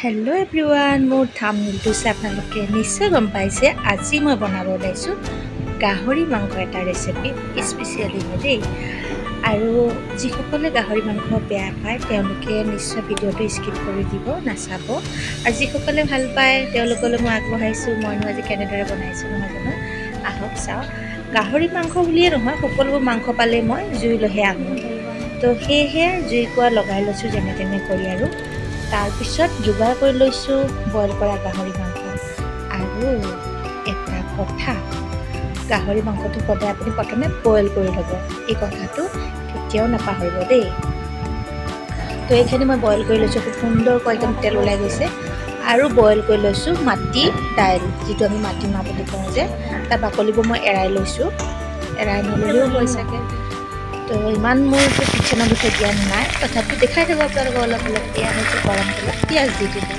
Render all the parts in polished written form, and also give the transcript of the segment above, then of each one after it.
hello everyone मोर थाम्बनेलটো চাই আপোনালোকে নিশ্চয় গম পাইছে আজি মই বনাব ওলাইছো গাহৰি মাংস এটা ৰেচিপি স্পেশালি দেই আৰু যিসকলে গাহৰি মাংস বেয়া পায় তেওঁলোকে নিশ্চয় ভিডিওটো স্কিপ কৰি দিব নাচাব আৰু যিসকলে ভাল পায় তেওঁলোকলৈ মই আগবঢ়াইছো মইনো আজি কেনেদৰে বনাইছো নহয় জানো আহক চাও গাহৰি মাংস বুলিয়ে নহয় সকলোবোৰ মাংস পালে মই জুই লহে আনো তো হেহে জুই কোৱা লগাই লৈছো যেনে তেনে কৰি আৰু তাৰ পিছত যোগাৰ কৰি লৈছো বইল কৰা গাহৰি মাংস আৰু এটা কথা গাহৰি মাংসটো সদায় আপুনি প্ৰথমে বইল কৰি ল'ব এই কথাটো কেতিয়াও নাপাহৰিব দেই তো এইখিনি মই বইল কৰি লৈছো খুব সুন্দৰকৈ একদম তেল ওলাই গৈছে আৰু বইল কৰি লৈছো মাটি দাইল যিটো আমি মাটি মাহ বুলি কওঁ যে তাৰ বাকলিবোৰ মই এৰাই লৈছো এৰাই নললেও হৈ থাকে তো ইমান মোৰ কিচেনৰ বিষয়ে জ্ঞান নাই তথাপি দেখাই থাকোঁ আপোনালোকক অলপ অলপ এয়া হৈছে গৰম তেলত পিঁয়াজ দি দিব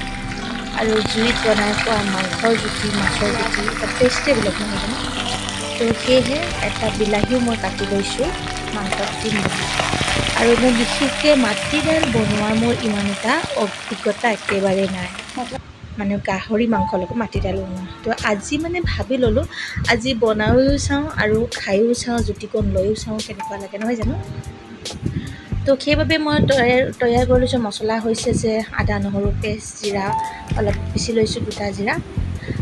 আৰু জুইত বনাই খোৱা মাংসৰ জুতি মাছৰ জুতি এটা টেষ্টেই বেলেগ নহয় জানো তো সেয়েহে এটা বিলাহীও মই কাটি লৈছোঁ মাংসত দিম আৰু মই বিশেষকৈ মাটি দাইল বনোৱাৰ মোৰ ইমান এটা অভিজ্ঞতা একেবাৰে নাই মানে গাহৰি মাংসৰ লগত মাটি দাইল বনোৱা তো আজি মানে ভাবি ল'লোঁ আজি বনায়ো চাওঁ আৰু খায়ো চাওঁ জুতিকণ লৈও চাওঁ কেনেকুৱা লাগে নহয় জানো তো সেইবাবে মই তৈয়াৰ কৰি লৈছোঁ মছলা হৈছে যে আদা নহৰু পেষ্ট জিৰা অলপ পিচি লৈছোঁ গোটা জিৰা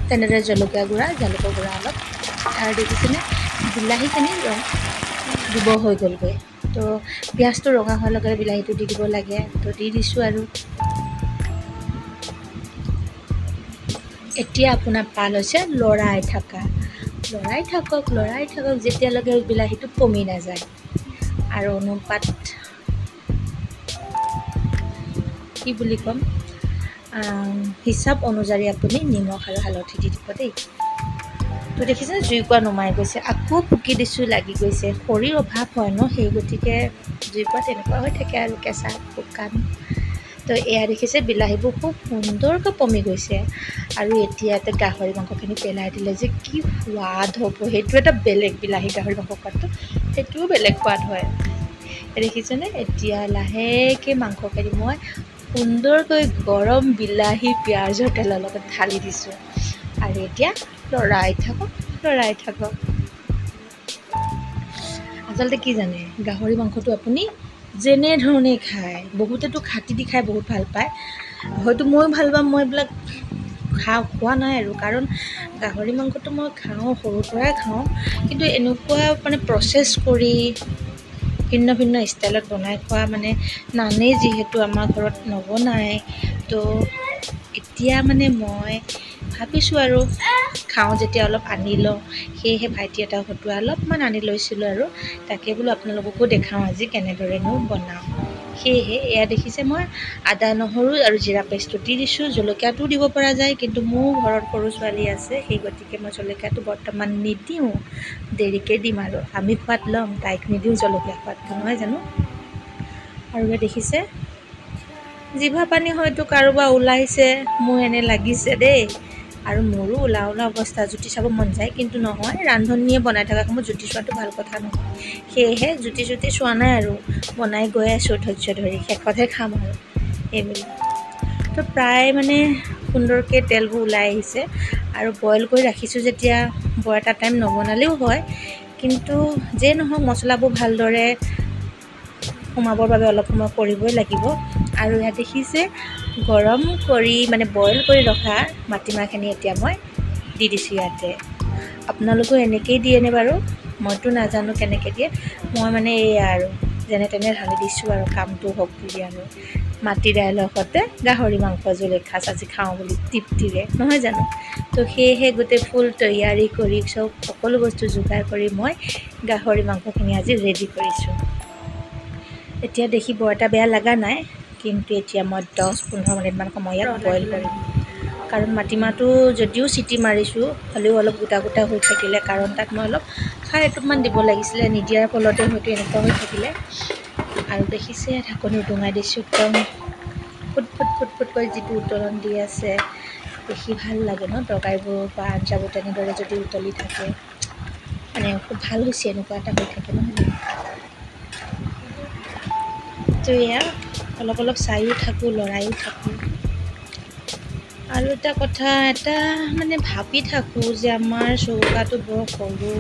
তেনেদৰে জলকীয়া গুড়া জালুকৰ গুড়া অলপ আৰু দেখিছেনে বিলাহীখিনি দিব হৈ গ'লগৈ তো পিঁয়াজটো ৰঙা হোৱাৰ লগে বিলাহীটো দি দিব লাগে তো দি দিছোঁ আৰু এতিয়া আপোনাৰ পাল হৈছে লৰাই থাকক যেতিয়ালৈকে বিলাহীটো কমি নাযায় আৰু অনুপাত কি বুলি ক'ম হিচাপ অনুযায়ী আপুনি নিমখ আৰু হালধি দি দিব দেই তো দেখিছে জুইকুৰা নুমাই গৈছে আকৌ ফুকি দিছোঁ লাগি গৈছে খৰিৰ অভাৱ হয় ন সেই গতিকে জুইকুৰা তেনেকুৱা হৈ থাকে আৰু কেঁচা শুকান তো এয়া দেখিছে বিলাহীবোৰ খুব সুন্দৰকৈ পমি গৈছে আৰু এতিয়া গাহৰি মাংসখিনি পেলাই দিলে যে কি সোৱাদ হ'ব সেইটো এটা বেলেগ বিলাহী গাহৰি মাংস সোৱাদটো সেইটোও বেলেগ সোৱাদ হয় দেখিছেনে এতিয়া লাহেকৈ মাংসখিনি মই সুন্দৰকৈ গৰম বিলাহী পিঁয়াজৰ তেলৰ লগত ঢালি দিছোঁ আৰু এতিয়া লৰাই থাকক আচলতে কি জানে গাহৰি মাংসটো আপুনি যেনেধৰণে খায় বহুতেতো খাটি দি খাই বহুত ভাল পায় হয়তো ময়ো ভাল পাম মই এইবিলাক খোৱা নাই আৰু কাৰণ গাহৰি মাংসটো মই খাওঁ সৰুৰ পৰাই খাওঁ কিন্তু এনেকুৱা মানে প্ৰচেছ কৰি ভিন্ন ষ্টাইলত বনাই খোৱা মানে নানেই যিহেতু আমাৰ ঘৰত নবনাই তো এতিয়া মানে মই ভাবিছোঁ আৰু খাওঁ যেতিয়া অলপ আনি লওঁ সেয়েহে ভাইটি এটা হতুৱাই অলপমান আনি লৈছিলোঁ আৰু তাকে বোলো আপোনালোককো দেখাওঁ আজি কেনেদৰেনো বনাওঁ সেয়েহে এয়া দেখিছে মই আদা নহৰু আৰু জিৰা পেষ্টটো দি দিছোঁ জলকীয়াটোও দিব পৰা যায় কিন্তু মোৰ ঘৰত সৰু ছোৱালী আছে সেই গতিকে মই জলকীয়াটো বৰ্তমান নিদিওঁ দেৰিকৈ দিম আৰু আমি খোৱাত ল'ম তাইক নিদিওঁ জলকীয়া খোৱাতটো নহয় জানো আৰু দেখিছে জিভা পানী হয়তো কাৰোবাৰ ওলাইছে মোৰ এনে লাগিছে দেই আৰু মোৰো ওলা অৱস্থা জুতি চাব মন যায় কিন্তু নহয় ৰান্ধনীয়ে বনাই থকা সময়ত জুতি চোৱাটো ভাল কথা নহয় সেয়েহে জুতি চোৱা নাই আৰু বনাই গৈ আছোঁ ধৈৰ্য ধৰি শেষতহে খাম আৰু এইবুলি তো প্ৰায় মানে সুন্দৰকৈ তেলবোৰ ওলাই আহিছে আৰু বইল কৰি ৰাখিছোঁ যেতিয়া বৰ এটা টাইম নবনালেও হয় কিন্তু যে নহওক মছলাবোৰ ভালদৰে সোমাবৰ বাবে অলপ সময় কৰিবই লাগিব আৰু ইয়াত দেখিছে গৰম কৰি মানে বইল কৰি ৰখা মাটিমাহখিনি এতিয়া মই দি দিছোঁ ইয়াতে আপোনালোকেও এনেকৈয়ে দিয়েনে বাৰু মইতো নাজানো কেনেকৈ দিয়ে মই মানে এয়া আৰু যেনে তেনে ঢালি দিছোঁ আৰু কামটো হওক বুলি আৰু মাটি দাইলৰ সৈতে গাহৰি মাংস জোল এসাঁজ আজি খাওঁ বুলি তৃপ্তিৰে নহয় জানো তো সেয়েহে গোটেই ফুল তৈয়াৰী কৰি সকলো বস্তু যোগাৰ কৰি মই গাহৰি মাংসখিনি আজি ৰেডি কৰিছোঁ এতিয়া দেখি বৰ এটা বেয়া লগা নাই কিন্তু এতিয়া মই 10-15 মিনিটমান সময় ইয়াত বইল কৰিম কাৰণ মাটিমাহটো যদিও চিটি মাৰিছোঁ হ'লেও অলপ গোটা হৈ থাকিলে কাৰণ তাত মই অলপ খাৰ এটুপমান দিব লাগিছিলে নিদিয়াৰ ফলতে হয়তো এনেকুৱা হৈ থাকিলে আৰু দেখিছে ঢাকনি উদঙাই দিছোঁ একদম ফুট যিটো উতলন দি আছে দেখি ভাল লাগে ন তৰকাৰীবোৰ বা আঞ্জাবোৰ তেনেদৰে যদি উতলি থাকে মানে খুব ভাল হৈছে এনেকুৱা এটা হৈ থাকে নহয় তো এয়া অলপ চাইও থাকোঁ লৰাইও থাকোঁ আৰু এটা কথা এটা মানে ভাবি থাকোঁ যে আমাৰ চৌকাটো বৰ সৰু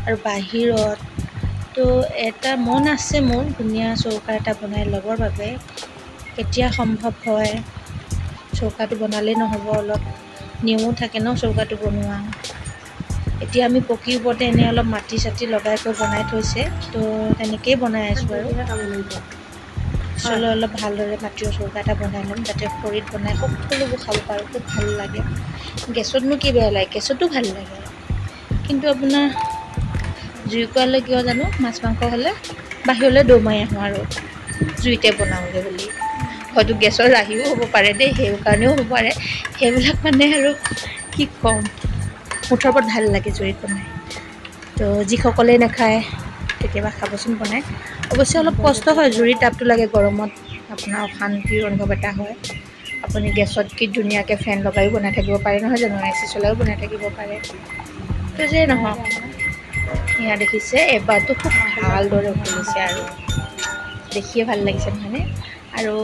আৰু বাহিৰত তো এটা মন আছে মোৰ ধুনীয়া চৌকা এটা বনাই ল'বৰ বাবে কেতিয়া সম্ভৱ হয় চৌকাটো বনালেই নহ'ব অলপ নিয়মো থাকে ন চৌকাটো বনোৱা এতিয়া আমি পকীৰ ওপৰতে এনেই অলপ মাটি চাটি লগাই কৰি বনাই থৈছে তো তেনেকেই বনাই আছোঁ আৰু পিছলৈ অলপ ভালদৰে মাটিৰ চৌকা এটা বনাই ল'ম যাতে খৰিত বনাই সকলোবোৰ খাব পাৰোঁ খুব ভাল লাগে গেছতনো কি বেয়া লাগে গেছতো ভাল লাগে কিন্তু আপোনাৰ জুইকুৰালৈ কিয় জানো মাছ মাংস হ'লে বাহিৰলৈ দৌৰ মাৰি আহোঁ আৰু জুইতে বনাওঁগৈ বুলি হয়তো গেছৰ ৰাহিও হ'ব পাৰে দেই সেই কাৰণেও হ'ব পাৰে সেইবিলাক মানে আৰু কি ক'ম মুঠৰ ওপৰত ভাল লাগে জুইত বনাই তো যিসকলেই নাখায় কেতিয়াবা খাবচোন বনাই অৱশ্যে অলপ কষ্ট হয় জুইৰ তাপটো লাগে গৰমত আপোনাৰ অশান্তিৰ অনুভৱ এটা হয় আপুনি গেছত কি ধুনীয়াকৈ ফেন লগাইও বনাই থাকিব পাৰে নহয় জানো এ চি চলাইও বনাই থাকিব পাৰে তো যে নহওক এয়া দেখিছে এবাৰটো খুব ভালদৰে ফুলিছে আৰু দেখিয়ে ভাল লাগিছে নহয়নে আৰু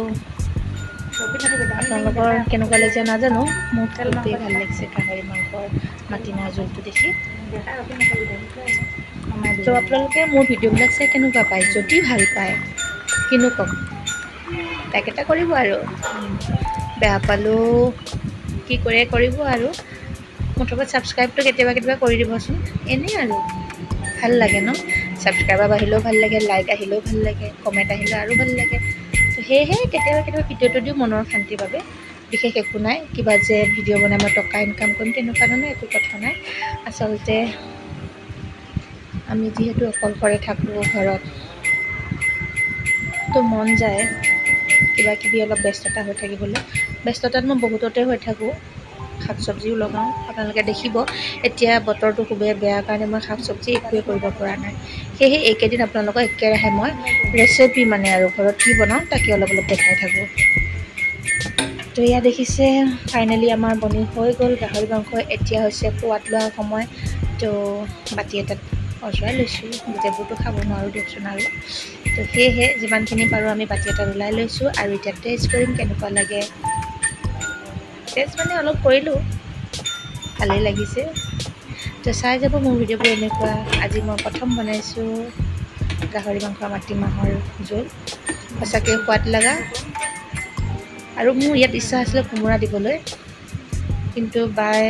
আপোনালোকৰ কেনেকুৱা লাগিছে নাজানো মোৰ খুবেই ভাল লাগিছে গাহৰি মাংসৰ মাটিমাহ জোলটো দেখি তো আপোনালোকে মোৰ ভিডিঅ'বিলাক চাই কেনেকুৱা পায় যদি ভাল পায় কিনো ক'ম লাইক এটা কৰিব আৰু বেয়া পালেও কি কৰে কৰিব আৰু মুঠতে ছাবস্ক্ৰাইবটো কেতিয়াবা কৰি দিবচোন এনেই আৰু ভাল লাগে ন ছাবস্ক্ৰাইবাৰ বাঢ়িলেও ভাল লাগে লাইক আহিলেও ভাল লাগে কমেণ্ট আহিলেও আৰু ভাল লাগে তো সেয়েহে কেতিয়াবা ভিডিঅ'টো দিওঁ মনৰ শান্তিৰ বাবে বিশেষ একো নাই কিবা যে ভিডিঅ' বনাই মই টকা ইনকাম কৰিম তেনেকুৱা ধৰণৰ একো কথা নাই আচলতে আমি যিহেতু অকলশৰে থাকোঁ ঘৰত তো মন যায় কিবা কিবি অলপ ব্যস্ততা হৈ থাকিবলৈ ব্যস্ততাত মই বহুততে হৈ থাকোঁ শাক চব্জিও লগাওঁ আপোনালোকে দেখিব এতিয়া বতৰটো খুবেই বেয়া কাৰণে মই শাক চব্জি একোৱে কৰিব পৰা নাই সেয়েহে এইকেইদিন আপোনালোকক একেৰাহে মই ৰেচিপি মানে আৰু ঘৰত কি বনাওঁ তাকে অলপ দেখাই থাকোঁ তো এয়া দেখিছে ফাইনেলি আমাৰ বনি হৈ গ'ল গাহৰি মাংস এতিয়া হৈছে সোৱাদ লোৱাৰ সময় তো বাতি এটাত অজৰাই লৈছোঁ গোটেইবোৰতো খাব নোৱাৰোঁ দিয়কচোন আৰু তো সেয়েহে যিমানখিনি পাৰোঁ আমি বাতি এটাত ওলাই লৈছোঁ আৰু এতিয়া টেষ্ট কৰিম কেনেকুৱা লাগে টেষ্ট মানে অলপ কৰিলোঁ ভালেই লাগিছে তো চাই যাব মোৰ ভিডিঅ'বোৰ এনেকুৱা আজি মই প্ৰথম বনাইছোঁ গাহৰি মাংস মাটিমাহৰ জোল সঁচাকৈ সোৱাদ লগা আৰু মোৰ ইয়াত ইচ্ছা আছিলে কোমোৰা দিবলৈ কিন্তু বাই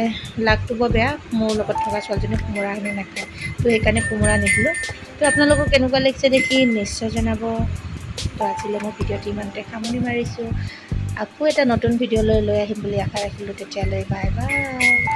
লাগটো বৰ বেয়া মোৰ লগত থকা ছোৱালীজনী কোমোৰা হেনো নাখায় তো সেইকাৰণে কোমোৰা নিদিলোঁ তো আপোনালোকক কেনেকুৱা লাগিছে দেখি নিশ্চয় জনাব তো আজিলৈ মই ভিডিঅ'টো ইমানতে সামৰণি মাৰিছোঁ আকৌ এটা নতুন ভিডিঅ'লৈ লৈ আহিম বুলি আশা ৰাখিলোঁ তেতিয়ালৈ বাই বাই